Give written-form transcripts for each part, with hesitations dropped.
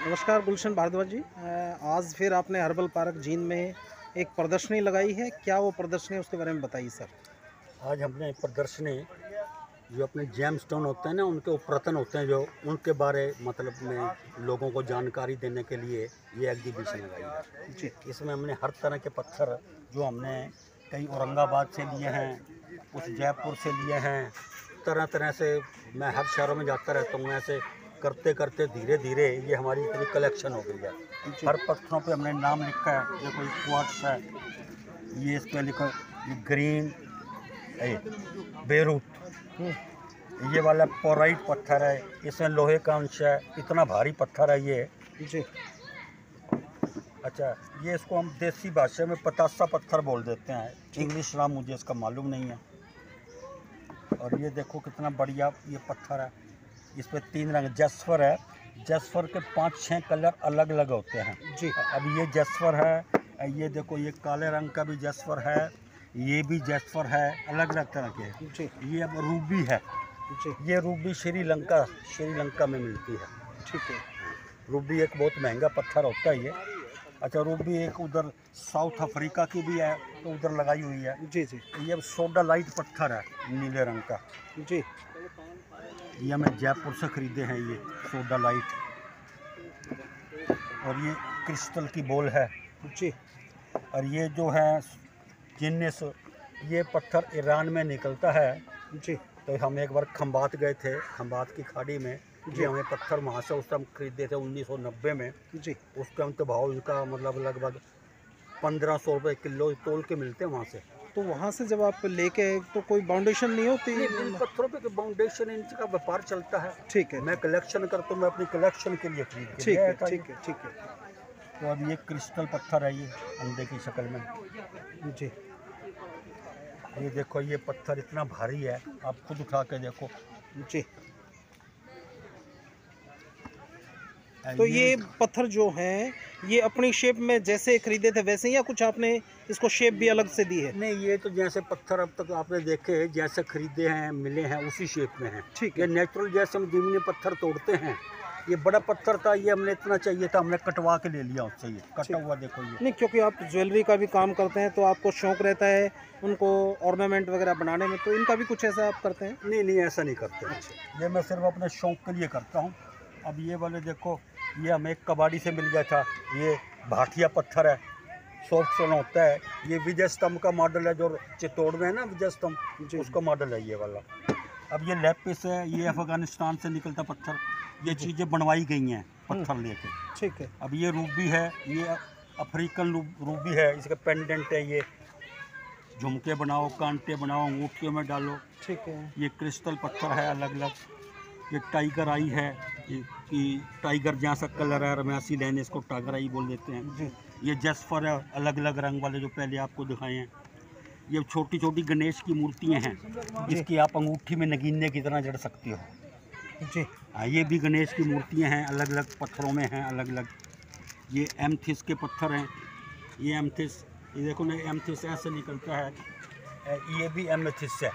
नमस्कार गुलशन भारद्वाज जी। आज फिर आपने हर्बल पार्क जींद में एक प्रदर्शनी लगाई है, क्या वो प्रदर्शनी है उसके बारे में बताइए सर। आज हमने प्रदर्शनी जो अपने जेम स्टोन होते हैं ना, उनके उपरतन होते हैं, जो उनके बारे मतलब में लोगों को जानकारी देने के लिए ये एग्जीबिशन लगाई है जी। इसमें हमने हर तरह के पत्थर जो हमने कई औरंगाबाद से लिए हैं, कुछ जयपुर से लिए हैं, तरह तरह से। मैं हर शहरों में जाता रहता हूँ, ऐसे करते करते धीरे धीरे ये हमारी इतनी कलेक्शन हो गई है। हर पत्थरों पे हमने नाम लिखा है। ये कोई क्वार्ट्स है, ये इस पर लिखा, ये ग्रीन बेरूत, ये वाला पोराइट पत्थर है, इसमें लोहे का अंश है, इतना भारी पत्थर है ये जी। अच्छा, ये इसको हम देसी भाषा में पतासा पत्थर बोल देते हैं, इंग्लिश नाम मुझे इसका मालूम नहीं है। और ये देखो कितना बढ़िया ये पत्थर है, इस पर 3 रंग जसफर है। जसफर के 5-6 कलर अलग अलग होते हैं जी। अब ये जसफर है, ये देखो ये काले रंग का भी जसफर है, ये भी जसफर है, अलग अलग तरह के जी। ये अब रूबी है जी। ये रूबी श्रीलंका में मिलती है। ठीक है। रूबी एक बहुत महंगा पत्थर होता है ये। अच्छा, रूबी एक उधर साउथ अफ्रीका की भी है, तो उधर लगाई हुई है। जी। जी। ये सोडा लाइट पत्थर है, नीले रंग का। जी। ये हमें जयपुर से खरीदे हैं, ये सोडा लाइट। और ये क्रिस्टल की बॉल है जी। और ये जो है जिन्निस, ये पत्थर ईरान में निकलता है। जी। तो हम एक बार खंबात गए थे, खंबात की खाड़ी में, जी। ये हमें पत्थर वहाँ से उस टाइम खरीदे थे 1990 में। जी। उस टाइम तो भाव इनका मतलब लगभग 1500 रुपये किलो तोल के मिलते हैं वहाँ से। तो वहाँ से जब आप लेके आए तो कोई बाउंडेशन नहीं होती? इन पत्थरों पे बाउंडेशन इनका व्यापार चलता है। ठीक है। मैं कलेक्शन करता हूँ, मैं अपनी कलेक्शन के लिए खरीद के ठीक लिया है। था। ठीक है। ठीक है। तो अब ये क्रिस्टल पत्थर है, ये अंडे की शक्ल में। जी। ये देखो, ये पत्थर इतना भारी है, आप खुद उठा के देखो। जी। तो ये पत्थर जो हैं ये अपनी शेप में जैसे खरीदे थे वैसे ही, या कुछ आपने इसको शेप भी अलग से दी है? नहीं, ये तो जैसे पत्थर अब तक आपने देखे, जैसे खरीदे हैं मिले हैं उसी शेप में हैं। ठीक ये है। नेचुरल जैसे हम जमीनी पत्थर तोड़ते हैं, ये बड़ा पत्थर था, ये हमने इतना चाहिए था, हमने कटवा के ले लिया उससे। ये कटा हुआ देखो ये। नहीं, क्योंकि आप ज्वेलरी का भी काम करते हैं तो आपको शौक रहता है उनको ऑर्नामेंट वगैरह बनाने में, तो इनका भी कुछ ऐसा आप करते हैं? नहीं, ऐसा नहीं करते। ये मैं सिर्फ अपने शौक के लिए करता हूँ। अब ये वाले देखो, ये हमें एक कबाड़ी से मिल गया था, ये भाटिया पत्थर है, सॉफ्ट स्टोन होता है। ये विजय स्तंभ का मॉडल है, जो चित्तौड़ में है ना विजय स्तंभ, उसका मॉडल है ये वाला। अब ये लेपिस है, ये अफगानिस्तान से निकलता पत्थर। ये चीज़ें बनवाई गई हैं पत्थर लेके। ठीक है। अब ये रूबी है, ये अफ्रीकन रूबी है, इसका पेंडेंट है, ये झुमके बनाओ, कांटे बनाओ, अंगूठियों में डालो। ठीक है। ये क्रिस्टल पत्थर है अलग अलग। ये टाइगर आई है, ये कि टाइगर जैसा कलर है, रमैसी लैन, इसको टाइगर आई बोल देते हैं जी। ये जसफर है, अलग अलग रंग वाले जो पहले आपको दिखाए हैं। ये छोटी छोटी गणेश की मूर्तियाँ हैं, इसकी आप अंगूठी में नगीने की तरह जड़ सकती हो जी। हाँ, ये भी गणेश की मूर्तियाँ हैं, अलग अलग पत्थरों में हैं, अलग अलग। ये एमथिस के पत्थर हैं, ये एमथिस, ये देखो ना, एमथिस ऐसे निकलता है, ये भी एमथिस है।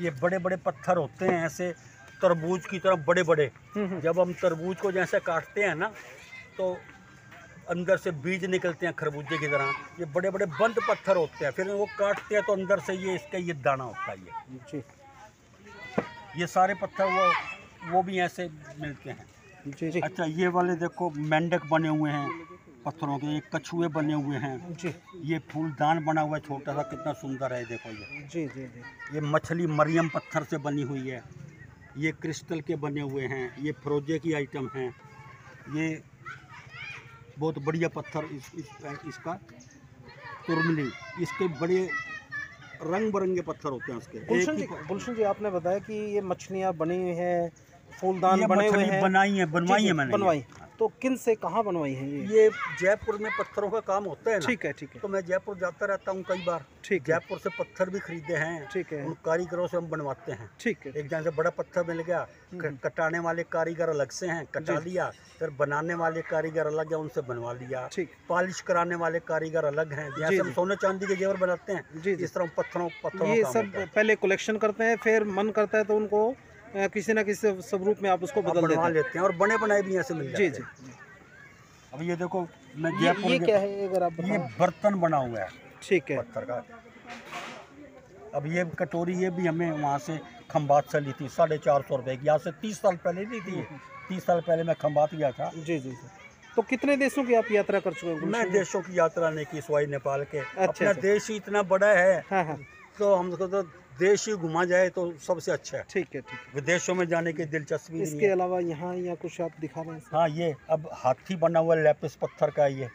ये बड़े बड़े पत्थर होते हैं, ऐसे तरबूज की तरह बड़े बड़े। जब हम तरबूज को जैसे काटते हैं ना, तो अंदर से बीज निकलते हैं खरबूजे की तरह। ये बड़े बड़े बंद पत्थर होते हैं, फिर वो काटते हैं तो अंदर से ये इसका ये दाना होता है ये जी। ये सारे पत्थर वो भी ऐसे मिलते हैं जी जी। अच्छा, ये वाले देखो मेंढक बने हुए हैं पत्थरों के, ये कछुए बने हुए हैं जी। ये फूलदान बना हुआ है छोटा सा, कितना सुंदर है देखो ये जी जी जी। ये मछली मरियम पत्थर से बनी हुई है, ये क्रिस्टल के बने हुए हैं, ये फरोजे की आइटम हैं। ये बहुत बढ़िया पत्थर इसका तुरमली, इसके बड़े रंग बिरंगे पत्थर होते हैं उसके। गुलशन जी, आपने बताया कि ये मछलियाँ बनी हुई हैं, फूलदान बने हुए हैं, बनवाई है मैंने। बनवाई तो किन से कहाँ बनवाई है ये जयपुर में पत्थरों का काम होता है ना। ठीक है। ठीक है। तो मैं जयपुर जाता रहता हूँ कई बार। ठीक, जयपुर से पत्थर भी खरीदे हैं। ठीक है। उन कारीगरों से हम बनवाते हैं। ठीक है। एक जहाँ से बड़ा पत्थर मिल गया, कटाने वाले कारीगर अलग से हैं, कटा लिया, फिर बनाने वाले कारीगर अलग है, उनसे बनवा लिया। ठीक। पॉलिश कराने वाले कारीगर अलग हैं, जैसे हम सोने चांदी के जेवर बनाते हैं, इस तरह पत्थरों ये सब पहले कलेक्शन करते हैं, फिर मन करता है तो उनको किसी न किसी स्वरूप में आप उसको बदलवा लेते हैं, और बने बनाए भी ऐसे मिल जाते हैं। जी जी। अब ये देखो मैं ये जयपुर क्या है अगर आप ये बताएं? बर्तन बना हुआ है ठीक है। पत्थर का। अब ये कटोरी ये भी हमें वहाँ से खंबात से ली थी 450 रुपये की, यहाँ से 30 साल पहले ली थी। 30 साल पहले मैं खंबात गया था। जी जी जी। तो कितने देशों की आप यात्रा कर चुके हैं? मैं देशों की यात्रा नहीं की सिवाय नेपाल के। अच्छा, अपना अच्छा। देश ही इतना बड़ा है, हाँ हाँ, तो हमको तो देश ही घुमा जाए तो सबसे अच्छा है। ठीक है ठीक है। विदेशों में जाने की दिलचस्पी नहीं इसके है। अलावा यहाँ या कुछ आप दिखा रहे हैं सर? हाँ, ये अब हाथी बना हुआ है, लेपिस पत्थर का ये।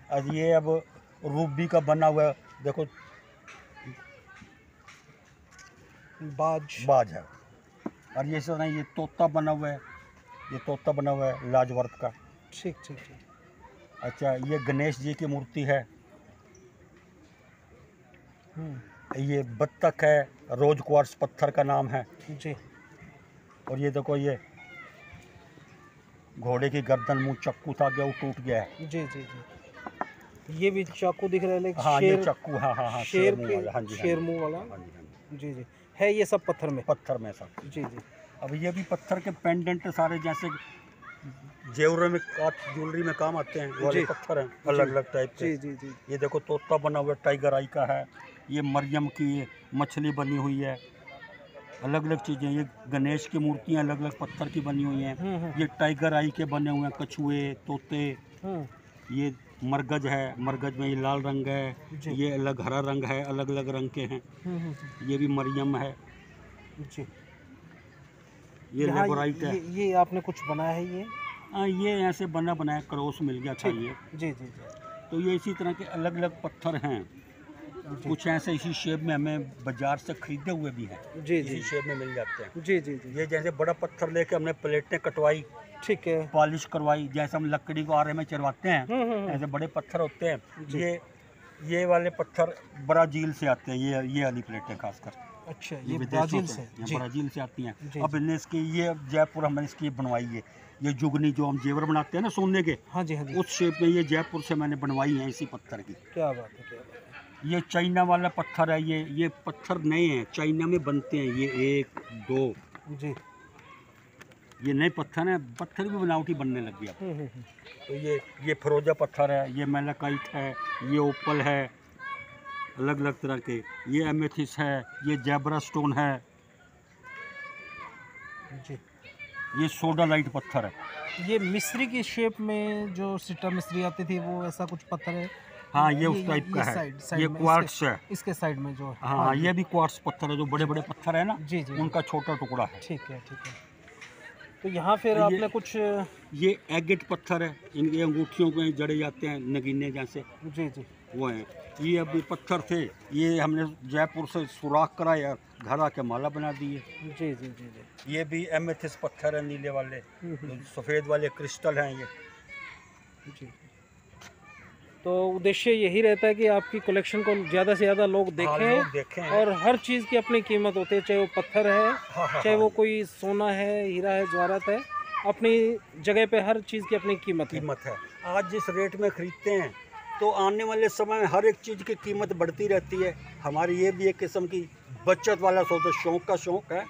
और ये अब रूबी का बना हुआ है, देखो बाज है। और ये सर ये तोता बना हुआ है, ये तोता बना हुआ है लाजवर्त का। ठीक ठीक ठीक। अच्छा, ये गणेश जी की मूर्ति है। ये बत्तख है, रोज क्वार्ट्स पत्थर का नाम है जी। और ये देखो ये घोड़े की गर्दन मुंह चक्कू था गया, वो टूट गया है। जी जी जी। ये भी चाकू दिख रहा है, लेकिन हाँ, शेर, ये चक्कू, हाँ हाँ हाँ, शेर मुंह के वाला। हाँ जी, शेर मुंह वाला। हाँ जी, हाँ जी। जी जी। है ये सब पत्थर में? पत्थर में सब। जी जी। अब ये भी पत्थर के पेंडेंट सारे, जैसे जेवरों में ज्वेलरी में काम आते हैं, वो वाले जी। पत्थर हैं अलग अलग टाइप के। जी जी जी। ये देखो तोता बना हुआ है, टाइगर आई का है। ये मरियम की मछली बनी हुई है, अलग अलग चीज़ें। ये गणेश की मूर्तियाँ अलग अलग पत्थर की बनी हुई हैं। ये टाइगर आई के बने हुए हैं, कछुए, तोते। ये मरगज है, मरगज में ये लाल रंग है, ये अलग हरा रंग है, अलग अलग रंग के हैं। ये भी मरियम है जी। ये लेबोराइट है। ये आपने कुछ बनाया है ये? हाँ, ये ऐसे बना बनाया क्रॉस मिल गया था ये। जी जी जी। तो ये इसी तरह के अलग अलग पत्थर हैं। कुछ ऐसे इसी शेप में हमें बाजार से खरीदे हुए भी हैं। जी जी। इसी शेप में मिल जाते हैं। जी जी जी। ये जैसे बड़ा पत्थर लेके हमने प्लेटें कटवाई, ठीक है। पॉलिश करवाई, जैसे हम लकड़ी को आरे में चरवाते हैं, ऐसे बड़े पत्थर होते हैं। ये वाले पत्थर ब्राज़ील से आते हैं, ये वाली प्लेटें खासकर। अच्छा, ये ये विदेशों ब्राज़ील से, से? ये जी। ब्राज़ील से आती हैं। जी, अब इन्हें इसकी ये जयपुर हमने इसकी बनवाई है। ये जुगनी जो हम जेवर बनाते हैं ना सोने के, हाँ जी हाँ जी। उस शेप में ये जयपुर से मैंने बनवाई है इसी पत्थर की। क्या बात है, क्या बात है। ये चाइना वाला पत्थर है। ये पत्थर नए हैं, चाइना में बनते हैं। ये 1 2 जी। ये नए पत्थर हैं, पत्थर भी बनावटी बनने लग गया। तो ये फरोजा पत्थर है, ये मेलाकाइट है, ये ओपल है, अलग अलग तरह के। ये एमेथिस है, ये जैबरा स्टोन है जी। ये सोडा लाइट पत्थर है। ये मिस्री की शेप में जो सिट्टा मिस्री आती थी, वो ऐसा कुछ पत्थर है? हाँ, ये उस टाइप का है। ये में, क्वार्ट्स है। इसके साइड में जो है। हाँ, ये भी क्वार्ट्स पत्थर है, जो बड़े बड़े पत्थर है ना, जी जी। उनका छोटा टुकड़ा है। ठीक है ठीक है। तो यहाँ फिर आपने कुछ, ये एगेट पत्थर है, इनके अंगूठियों में जड़े जाते हैं नगीने जैसे, जी जी, वो हैं। ये अभी पत्थर थे, ये हमने जयपुर से सुराख कराया, घर आके माला बना दिए। जी जी जी जी। ये भी एमेथिस पत्थर है, नीले वाले, सफ़ेद वाले क्रिस्टल हैं ये। जी। तो उद्देश्य यही रहता है कि आपकी कलेक्शन को ज़्यादा से ज़्यादा लोग देखें, और हर चीज़ की अपनी कीमत होती है, चाहे वो पत्थर है, चाहे वो कोई सोना है, हीरा है, जवाहरात है, अपनी जगह पे हर चीज़ की अपनी कीमत है। आज जिस रेट में ख़रीदते हैं, तो आने वाले समय में हर एक चीज़ की कीमत बढ़ती रहती है। हमारी ये भी एक किस्म की बचत वाला सौदा, शौक़ का शौक़ है,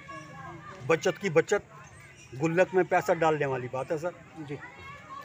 बचत की बचत, गुल्लक में पैसा डालने वाली बात है सर जी।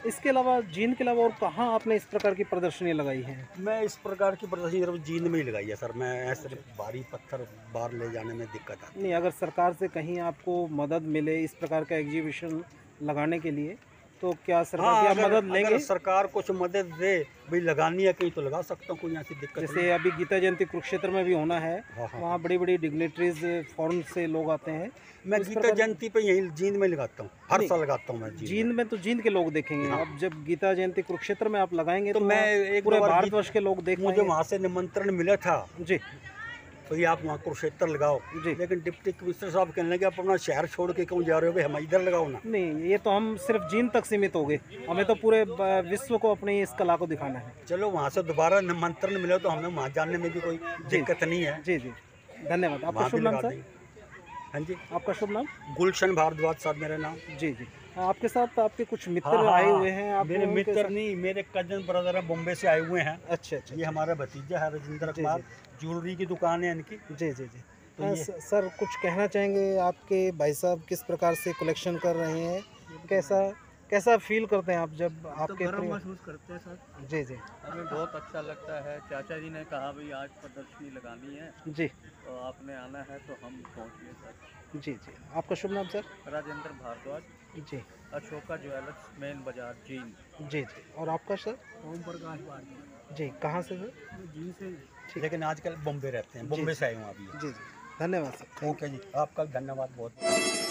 इसके अलावा जींद के अलावा और कहाँ आपने इस प्रकार की प्रदर्शनी लगाई है? मैं इस प्रकार की प्रदर्शनी सिर्फ जींद में ही लगाई है सर। मैं ऐसे भारी पत्थर बाहर ले जाने में दिक्कत आती है। नहीं, अगर सरकार से कहीं आपको मदद मिले इस प्रकार का एग्जीबिशन लगाने के लिए, तो क्या सरकार की मदद लेंगे? अगर सरकार कुछ मदद दे, भाई लगानी है कहीं, तो लगा सकता हूँ, कोई ऐसी दिक्कत जैसे नहीं। अभी गीता जयंती कुरुक्षेत्र में भी होना है, वहाँ बड़ी बड़ी डिग्नेटरीज फॉरेन से लोग आते हैं। मैं गीता जयंती पे यही जींद में लगाता हूँ, हर साल लगाता हूँ मैं जींद में। तो जींद के लोग देखेंगे। अब जब गीता जयंती कुरुक्षेत्र में आप लगाएंगे, तो मैं एक पूरे भारतवर्ष के लोग देखेंगे। मुझे वहाँ से निमंत्रण मिला था जी, तो ये आप वहाँ कुरुक्षेत्र लगाओ जी, लेकिन डिप्टी कमिश्नर साहब कहने लगे आप अपना शहर छोड़ के क्यों जा रहे हो, भाई हम इधर लगाओ ना। नहीं, ये तो हम सिर्फ जींद तक सीमित हो गए, हमें तो पूरे विश्व को अपनी इस कला को दिखाना है। चलो, वहाँ से दोबारा निमंत्रण मिला तो हमें वहाँ जाने में भी कोई दिक्कत नहीं है। जी जी, धन्यवाद। आपका शुभ नाम सर? हाँ जी, आपका शुभ नाम? गुलशन भारद्वाज साहब मेरा नाम। जी जी। आपके साथ आपके कुछ मित्र आए हुए हैं? आप मेरे मित्र नहीं, मेरे कजन ब्रदर है, बॉम्बे से आए हुए हैं। अच्छा अच्छा। ये हमारा भतीजा है राजेंद्र कुमार, ज्वेलरी की दुकान है इनकी। जी जी जी। तो सर, कुछ कहना चाहेंगे? आपके भाई साहब किस प्रकार से कलेक्शन कर रहे हैं, कैसा फील करते हैं आप जब आपके गर्व महसूस करते हैं सर। जी जी हमें बहुत अच्छा लगता है। चाचा जी ने कहा भाई आज प्रदर्शनी लगानी है जी तो आपने आना है तो हम पहुँच गए सर। जी जी। आपका शुभ नाम सर? राजेंद्र भारद्वाज, जी अशोका ज्वेलर्स, मेन बाजार, जीन। जी जी। और आपका सर? ओम प्रकाश भारद्वाज जी, कहाँ से सर? जीन से। ठीक। लेकिन आजकल बॉम्बे रहते हैं, बॉम्बे से आए हूँ अभी। जी जी, धन्यवाद सर। ओके जी, आपका धन्यवाद बहुत।